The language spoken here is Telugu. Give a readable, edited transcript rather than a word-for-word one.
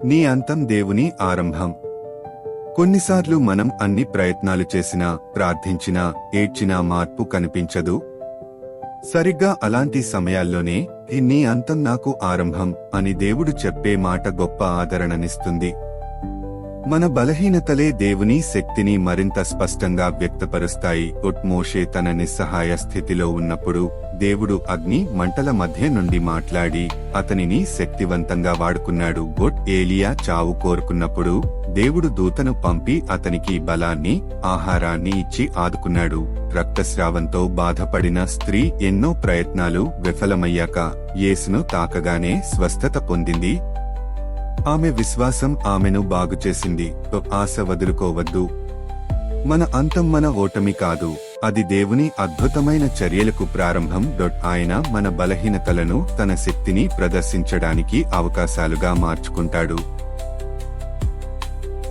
నీ అంతం దేవుని ఆరంభం. కొన్నిసార్లు మనం అన్ని ప్రయత్నాలు చేసినా, ప్రార్థించినా, ఏడ్చినా మార్పు కనిపించదు. సరిగ్గా అలాంటి సమయాల్లోనే నీ అంతం నాకు ఆరంభం అని దేవుడు చెప్పే మాట గొప్ప ఆదరణనిస్తుంది. మన బలహీనతలే దేవుని శక్తిని మరింత స్పష్టంగా వ్యక్తపరుస్తాయి. మోషే తన నిస్సహాయ స్థితిలో ఉన్నప్పుడు దేవుడు అగ్ని మంటల మధ్య నుండి మాట్లాడి అతనిని శక్తివంతంగా వాడుకున్నాడు. ఏలియా చావు కోరుకున్నప్పుడు దేవుడు దూతను పంపి అతనికి బలాన్ని, ఆహారాన్ని ఇచ్చి ఆదుకున్నాడు. రక్తస్రావంతో బాధపడిన స్త్రీ ఎన్నో ప్రయత్నాలు విఫలమయ్యాక యేసును తాకగానే స్వస్థత పొందింది. ఆమె విశ్వాసం ఆమెను బాగుచేసింది. ఆశ వదులుకోవద్దు. మన అంతం మన ఓటమి కాదు, అది దేవుని అద్భుతమైన చర్యలకు ప్రారంభం. ఆయన మన బలహీనతలను తన శక్తిని ప్రదర్శించడానికి అవకాశాలుగా మార్చుకుంటాడు.